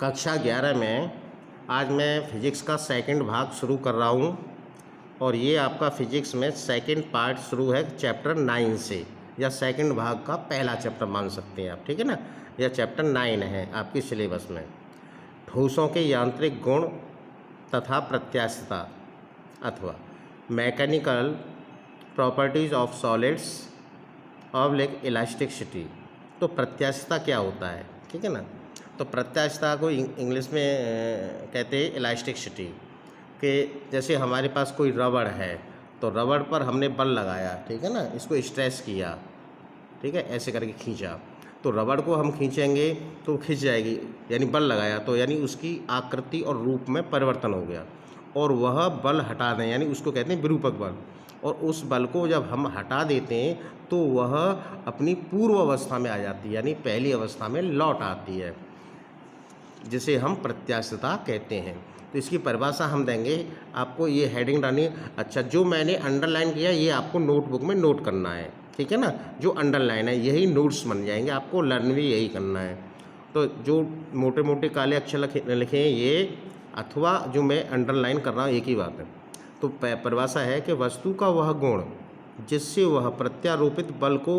कक्षा 11 में आज मैं फिज़िक्स का सेकंड भाग शुरू कर रहा हूँ और ये आपका फिज़िक्स में सेकंड पार्ट शुरू है चैप्टर 9 से, या सेकंड भाग का पहला चैप्टर मान सकते हैं आप, ठीक है ना। यह चैप्टर 9 है आपकी सिलेबस में। ठोसों के यांत्रिक गुण तथा प्रत्यास्थता अथवा mechanical properties of solids oblique elasticity. तो प्रत्यास्थता क्या होता है, ठीक है ना। तो प्रत्यास्थता को इंग्लिश में कहते हैं इलास्टिसिटी। कि जैसे हमारे पास कोई रबड़ है तो रबड़ पर हमने बल लगाया, ठीक है ना, इसको स्ट्रेस किया, ठीक है, ऐसे करके खींचा, तो रबड़ को हम खींचेंगे तो खींच जाएगी, यानी बल लगाया तो यानी उसकी आकृति और रूप में परिवर्तन हो गया, और वह बल हटा दें यानी उसको कहते हैं विरूपक बल। और उस बल को जब हम हटा देते हैं तो वह अपनी पूर्व अवस्था में आ जाती है, यानी पहली अवस्था में लौट आती है, जिसे हम प्रत्यास्थता कहते हैं। तो इसकी परिभाषा हम देंगे आपको, ये हेडिंग डालनी। अच्छा, जो मैंने अंडरलाइन किया ये आपको नोटबुक में नोट करना है, ठीक है ना। जो अंडरलाइन है यही नोट्स बन जाएंगे, आपको लर्न भी यही करना है। तो जो मोटे मोटे काले अक्षर लिखे हैं ये, अथवा जो मैं अंडरलाइन कर रहा हूँ, एक ही बात है। तो परिभाषा है कि वस्तु का वह गुण जिससे वह प्रत्यारोपित बल को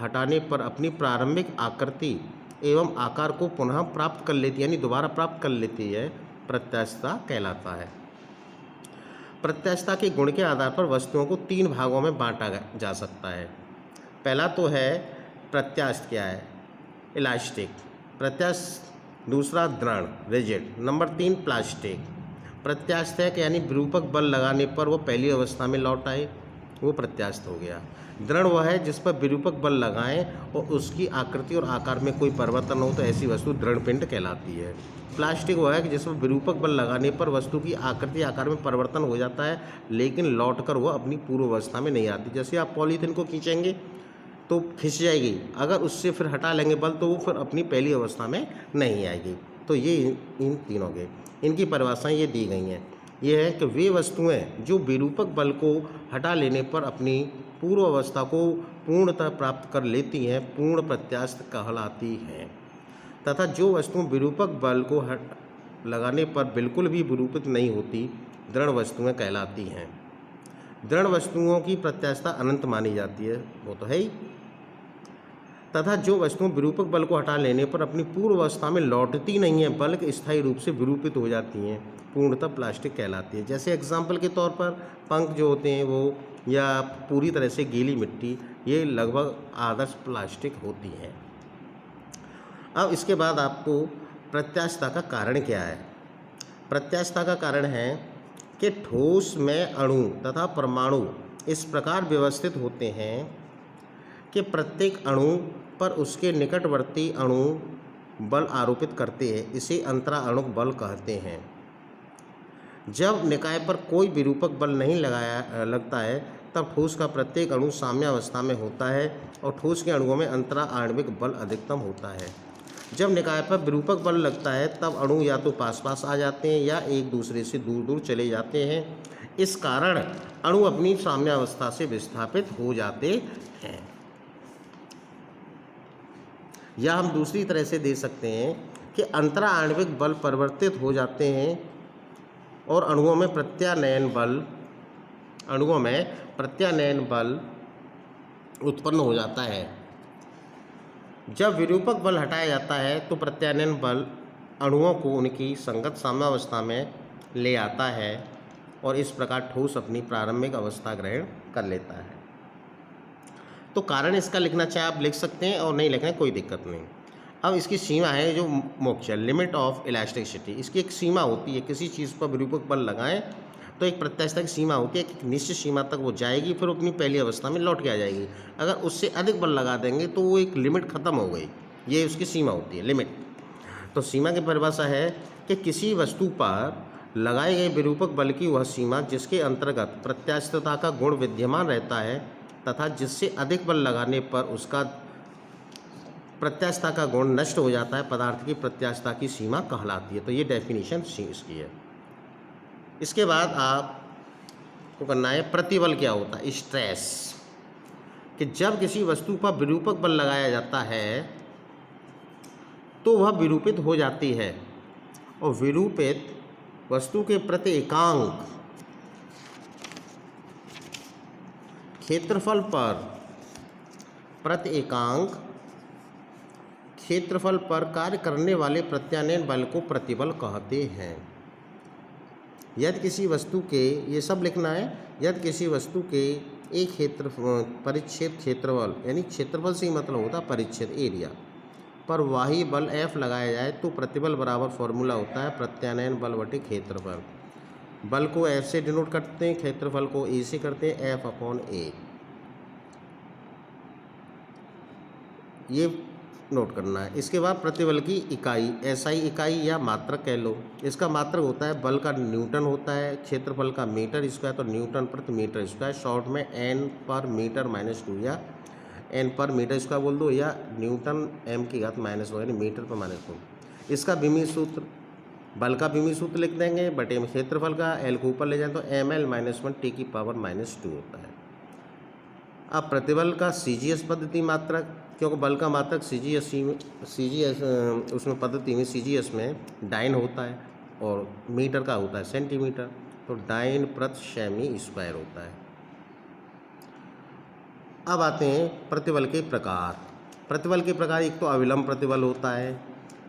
हटाने पर अपनी प्रारंभिक आकृति एवं आकार को पुनः प्राप्त कर लेती है, यानी दोबारा प्राप्त कर लेती है, प्रत्यास्थता कहलाता है। प्रत्यास्थता के गुण के आधार पर वस्तुओं को 3 भागों में बांटा जा सकता है। पहला तो है प्रत्यास्थ क्या है, इलास्टिक प्रत्यास्थ, दूसरा दृढ़ रिजिड, नंबर 3 प्लास्टिक। प्रत्यास्थ है कि यानी विरूपक बल लगाने पर वो पहली अवस्था में लौट आए, वो प्रत्यास्थ हो गया। दृढ़ वह है जिस पर विरूपक बल लगाएं और उसकी आकृति और आकार में कोई परिवर्तन हो तो ऐसी वस्तु दृढ़ पिंड कहलाती है। प्लास्टिक वह है कि जिस पर विरूपक बल लगाने पर वस्तु की आकृति आकार में परिवर्तन हो जाता है लेकिन लौटकर वह अपनी पूर्व अवस्था में नहीं आती। जैसे आप पॉलीथीन को खींचेंगे तो खिंच जाएगी, अगर उससे फिर हटा लेंगे बल तो वो फिर अपनी पहली अवस्था में नहीं आएगी। तो ये इन तीनों के इनकी परिभाषाएं ये दी गई हैं। ये है कि वे वस्तुएं जो विरूपक बल को हटा लेने पर अपनी पूर्व अवस्था को पूर्णतः प्राप्त कर लेती हैं पूर्ण प्रत्यास्थ कहलाती हैं, तथा जो वस्तुएं विरूपक बल को लगाने पर बिल्कुल भी विरूपित नहीं होती दृढ़ वस्तुएं कहलाती हैं। दृढ़ वस्तुओं की प्रत्यास्थता अनंत मानी जाती है, वो तो है ही, तथा जो वस्तुएं विरूपक बल को हटा लेने पर अपनी पूर्व अवस्था में लौटती नहीं है बल्कि स्थायी रूप से विरूपित हो जाती हैं पूर्णतः प्लास्टिक कहलाती है। जैसे एग्जाम्पल के तौर पर पंख जो होते हैं वो, या पूरी तरह से गीली मिट्टी, ये लगभग आदर्श प्लास्टिक होती हैं। अब इसके बाद आपको प्रत्यास्थता का कारण क्या है। प्रत्यास्थता का कारण है कि ठोस में अणु तथा परमाणु इस प्रकार व्यवस्थित होते हैं कि प्रत्येक अणु पर उसके निकटवर्ती अणु बल आरोपित करते हैं, इसे अंतराअणुक बल कहते हैं। जब निकाय पर कोई विरूपक बल नहीं लगता है तब ठोस का प्रत्येक अणु साम्यावस्था में होता है और ठोस के अणुओं में अंतराआण्विक बल अधिकतम होता है। जब निकाय पर विरूपक बल लगता है तब अणु या तो पास पास आ जाते हैं या एक दूसरे से दूर दूर चले जाते हैं। इस कारण अणु अपनी साम्यावस्था से विस्थापित हो जाते हैं। या हम दूसरी तरह से दे सकते हैं कि अंतराआण्विक बल परिवर्तित हो जाते हैं और अणुओं में प्रत्यानयन बल उत्पन्न हो जाता है। जब विरूपक बल हटाया जाता है तो प्रत्यानयन बल अणुओं को उनकी संगत साम्यावस्था में ले आता है और इस प्रकार ठोस अपनी प्रारंभिक अवस्था ग्रहण कर लेता है। तो कारण इसका लिखना चाहे आप लिख सकते हैं और नहीं लिखना कोई दिक्कत नहीं। अब इसकी सीमा है जो मोक्ष, लिमिट ऑफ इलास्टिसिटी। इसकी एक सीमा होती है, किसी चीज़ पर विरूपक बल लगाएं तो एक प्रत्यास्थता की सीमा होती है, एक निश्चित सीमा तक वो जाएगी फिर अपनी पहली अवस्था में लौट के आ जाएगी। अगर उससे अधिक बल लगा देंगे तो वो एक लिमिट ख़त्म हो गई, ये उसकी सीमा होती है, लिमिट। तो सीमा की परिभाषा है कि किसी वस्तु पर लगाए गए विरूपक बल की वह सीमा जिसके अंतर्गत प्रत्यास्थता का गुण विद्यमान रहता है तथा जिससे अधिक बल लगाने पर उसका प्रत्यास्थता का गुण नष्ट हो जाता है, पदार्थ की प्रत्यास्थता की सीमा कहलाती है। तो ये डेफिनेशन इसकी है। इसके बाद आपको करना है प्रतिबल क्या होता है, स्ट्रेस। कि जब किसी वस्तु पर विरूपक बल लगाया जाता है तो वह विरूपित हो जाती है और विरूपित वस्तु के प्रति एकांक क्षेत्रफल पर कार्य करने वाले प्रत्यानयन बल को प्रतिबल कहते हैं। यदि किसी वस्तु के, ये सब लिखना है, यदि किसी वस्तु के एक परिच्छेद क्षेत्रफल, यानी क्षेत्रफल से ही मतलब होता है परिच्छेद एरिया, पर वही बल F लगाया जाए तो प्रतिबल बराबर फॉर्मूला होता है प्रत्यानयन बल बटे क्षेत्रफल। बल को F से डिनोट करते हैं, क्षेत्रफल को A से करते हैं, F/A। ये नोट करना है। इसके बाद प्रतिबल की इकाई, SI इकाई या मात्रक कह लो। इसका मात्रक होता है बल का न्यूटन होता है, क्षेत्रफल का मीटर स्क्वायर तो न्यूटन प्रति मीटर स्क्वायर, शॉर्ट में N/m-2 या N पर मीटर स्क्वायर बोल दो, या न्यूटन m⁻², यानी मीटर पर -2। इसका विमीय सूत्र, बल का विमीय सूत्र लिख देंगे बटे में क्षेत्रफल का, L को ऊपर ले जाए तो ml-1 T⁻⁻² होता है। अब प्रतिबल का CGS पद्धति मात्रक, क्योंकि बल का मात्रक CGS उसमें पद्धति में CGS में डाइन होता है और मीटर का होता है सेंटीमीटर, तो डाइन प्रति सेमी स्क्वायर होता है। अब आते हैं प्रतिबल के प्रकार। प्रतिबल के प्रकार, एक तो अविलंब प्रतिबल होता है,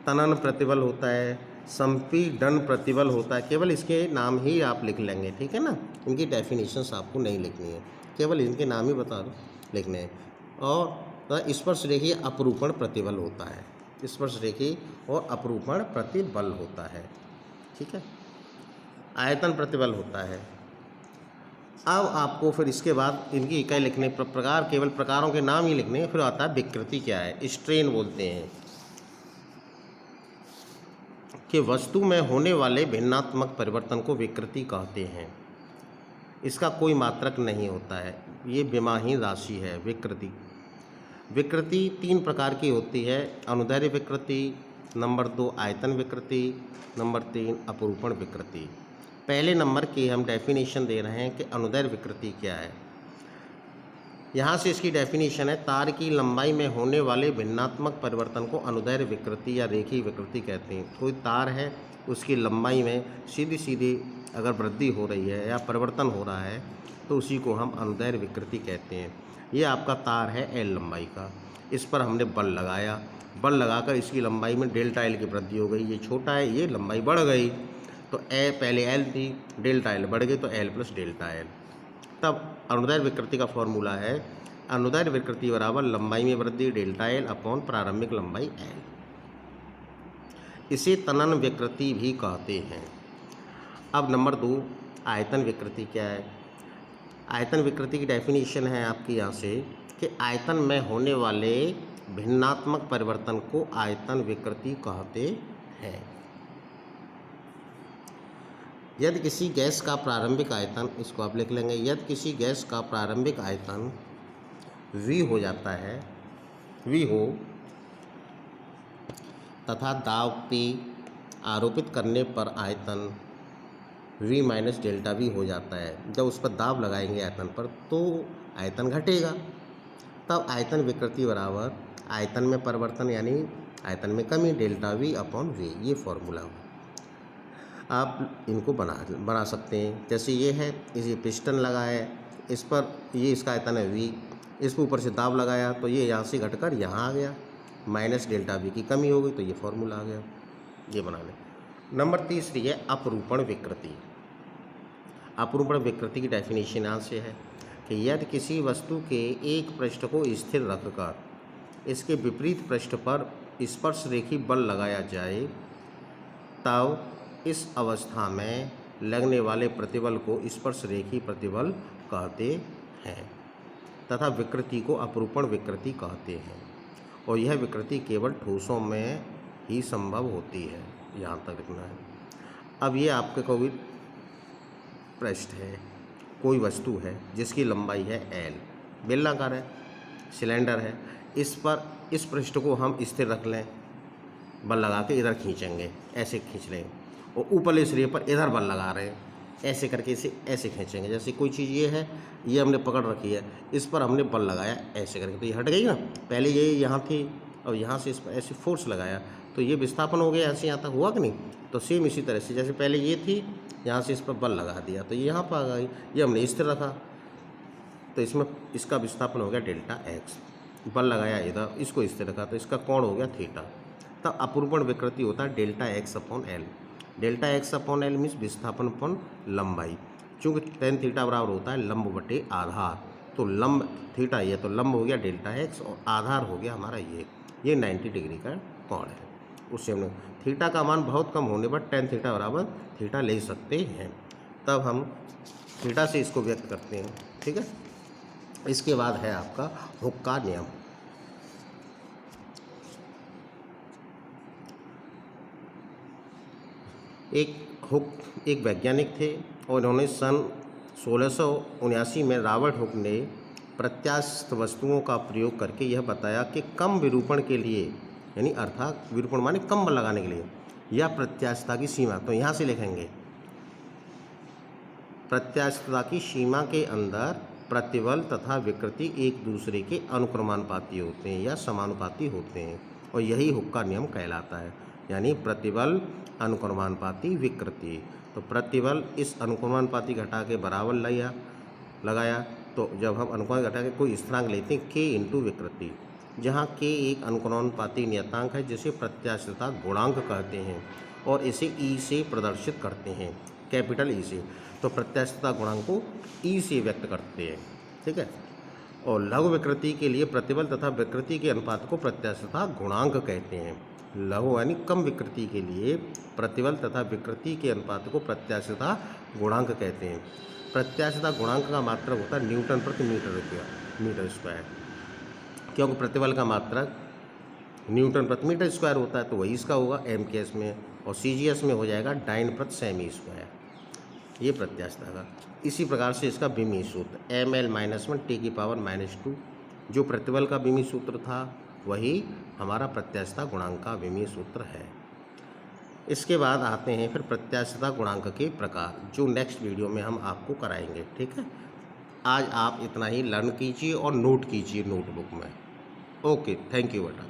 तनन प्रतिबल होता है, संपीड़न प्रतिबल होता है। केवल इसके नाम ही आप लिख लेंगे, ठीक है ना, इनकी डेफिनेशंस आपको नहीं लिखनी है, केवल इनके नाम ही बता दो लिखने हैं। और स्पर्श रेखीय अपरूपण प्रतिबल होता है, स्पर्श रेखीय और अपरूपण प्रतिबल होता है, ठीक है। आयतन प्रतिबल होता है। अब आपको फिर इसके बाद इनकी इकाई लिखने पर प्रकार, केवल प्रकारों के नाम ही लिखने हैं। फिर आता है विकृति क्या है। स्ट्रेन बोलते हैं कि वस्तु में होने वाले भिन्नात्मक परिवर्तन को विकृति कहते हैं। इसका कोई मात्रक नहीं होता है, ये विमाहीन राशि है विकृति। विकृति 3 प्रकार की होती है, अनुदैर्ध्य विकृति, नंबर 2 आयतन विकृति, नंबर 3 अपरूपण विकृति। पहले नंबर की हम डेफिनेशन दे रहे हैं कि अनुदैर्ध्य विकृति क्या है। यहाँ से इसकी डेफिनेशन है, तार की लंबाई में होने वाले भिन्नात्मक परिवर्तन को अनुदैर्ध्य विकृति या रेखीय विकृति कहते हैं। कोई तार है, उसकी लंबाई में सीधी सीधी अगर वृद्धि हो रही है या परिवर्तन हो रहा है तो उसी को हम अनुदैर्ध्य विकृति कहते हैं। ये आपका तार है L लंबाई का, इस पर हमने बल लगाया, बल लगाकर इसकी लंबाई में डेल्टा L की वृद्धि हो गई। ये छोटा है, ये लंबाई बढ़ गई, तो पहले L थी, डेल्टा L बढ़ गई तो L + डेल्टा L। तब अनुदैर्ध्य विकृति का फॉर्मूला है, अनुदैर्ध्य विकृति बराबर लंबाई में वृद्धि डेल्टा L अपॉन प्रारंभिक लंबाई L। इसे तनन विकृति भी कहते हैं। अब नंबर 2 आयतन विकृति क्या है। आयतन विकृति की डेफिनेशन है आपकी यहाँ से कि आयतन में होने वाले भिन्नात्मक परिवर्तन को आयतन विकृति कहते हैं। यदि किसी गैस का प्रारंभिक आयतन, इसको आप लिख लेंगे, यदि किसी गैस का प्रारंभिक आयतन V हो जाता है, V हो, तथा दाब P आरोपित करने पर आयतन V - डेल्टा V हो जाता है, जब उस पर दाब लगाएंगे आयतन पर तो आयतन घटेगा। तब आयतन विकृति बराबर आयतन में परिवर्तन यानी आयतन में कमी डेल्टा V अपॉन V, ये फॉर्मूला आप इनको बना सकते हैं। जैसे ये है, इसे पिस्टन लगा है, इस पर ये इसका आयतन है V, इस पर ऊपर से दाब लगाया तो ये यहाँ से घटकर यहाँ आ गया, माइनस डेल्टा V की कमी हो गई तो ये फॉर्मूला आ गया, ये बना लें। नंबर 3 है अपरूपण विकृति। अपरूपण विकृति की डेफिनेशन यहाँ से है कि यदि किसी वस्तु के एक पृष्ठ को स्थिर रखकर इसके विपरीत पृष्ठ पर स्पर्श रेखी बल लगाया जाए तब इस अवस्था में लगने वाले प्रतिबल को स्पर्श रेखी प्रतिबल कहते हैं तथा विकृति को अपरूपण विकृति कहते हैं। और यह विकृति केवल ठोसों में ही संभव होती है, यहाँ तक लिखना है। अब ये आपके कोई पृष्ठ है, कोई वस्तु है जिसकी लंबाई है L, बेलनाकार है, सिलेंडर है, इस पर इस पृष्ठ को हम स्थिर रख लें, बल लगा के इधर खींचेंगे, ऐसे खींच लें, और ऊपरले सिरे पर इधर बल लगा रहे हैं, ऐसे करके इसे ऐसे खींचेंगे। जैसे कोई चीज़ ये है, ये हमने पकड़ रखी है, इस पर हमने बल लगाया ऐसे करके तो ये हट गई ना, पहले ये यहाँ थी और यहाँ से इस पर ऐसे फोर्स लगाया तो ये विस्थापन हो गया यहाँ से यहाँ तक, हुआ कि नहीं। तो सेम इसी तरह से जैसे पहले ये थी, यहाँ से इस पर बल लगा दिया तो ये यहाँ पर आ गई, ये हमने स्थिर रखा तो इसमें इसका विस्थापन हो गया डेल्टा एक्स, बल लगाया इधर, इसको स्थिर रखा तो इसका कोण हो गया थीटा। तब अपरूपण विकृति होता है delta x upon L. Delta x upon L means विस्थापन अपॉन लंबाई, चूँकि टेन थीटा बराबर होता है लंब बटे आधार, तो लंब थीटा ये तो लंब हो गया डेल्टा एक्स और आधार हो गया हमारा ये 90 डिग्री का कोण है। उससे हम थीटा का मान बहुत कम होने पर टेन थीटा बराबर थीटा ले सकते हैं, तब हम थीटा से इसको व्यक्त करते हैं। ठीक है, इसके बाद है आपका हुक का नियम। एक वैज्ञानिक थे और इन्होंने सन 1679 में रॉबर्ट हुक ने प्रत्यास्थ वस्तुओं का प्रयोग करके यह बताया कि कम विरूपण के लिए, यानी अर्थात विरूपण माने कम बल लगाने के लिए, या प्रत्यास्थता की सीमा, तो यहाँ से लिखेंगे प्रत्यास्थता की सीमा के अंदर प्रतिबल तथा विकृति एक दूसरे के अनुक्रमानुपाती होते हैं या समानुपाती होते हैं, और यही हुक का नियम कहलाता है, यानी प्रतिबल अनुक्रमानुपाती विकृति। तो प्रतिबल इस अनुक्रमानुपाती घटा के बराबर लगाया, तो जब हम अनुक्रम घटा के कोई स्थिरांक लेते हैं k इंटू विकृति, जहाँ k एक अनुक्रमानुपाती नियतांक है जिसे प्रत्यास्थता गुणांक कहते हैं और इसे e से प्रदर्शित करते हैं, कैपिटल E से। तो प्रत्यास्थता गुणांक को E से व्यक्त करते हैं। ठीक है, और लघु विकृति के लिए प्रतिबल तथा विकृति के अनुपात को प्रत्यास्थता गुणांक कहते हैं। लघु यानी कम विकृति के लिए प्रतिबल तथा विकृति के अनुपात को प्रत्यास्थता गुणांक कहते हैं। प्रत्यास्थता गुणांक का मात्रक होता है न्यूटन प्रति मीटर स्क्वायर, क्योंकि प्रतिबल का मात्रक न्यूटन प्रति मीटर स्क्वायर होता है, तो वही इसका होगा एम के एस में, और CGS में हो जाएगा डाइन प्रति सेमी स्क्वायर, ये प्रत्यास्थता का। इसी प्रकार से इसका विमीय सूत्र ml-1 T⁻², जो प्रतिबल का विमीय सूत्र था वही हमारा प्रत्यास्थता गुणांक का विमीय सूत्र है। इसके बाद आते हैं फिर प्रत्यास्थता गुणांक के प्रकार, जो नेक्स्ट वीडियो में हम आपको कराएंगे। ठीक है, आज आप इतना ही लर्न कीजिए और नोट कीजिए नोटबुक में। ओके, थैंक यू बेटा।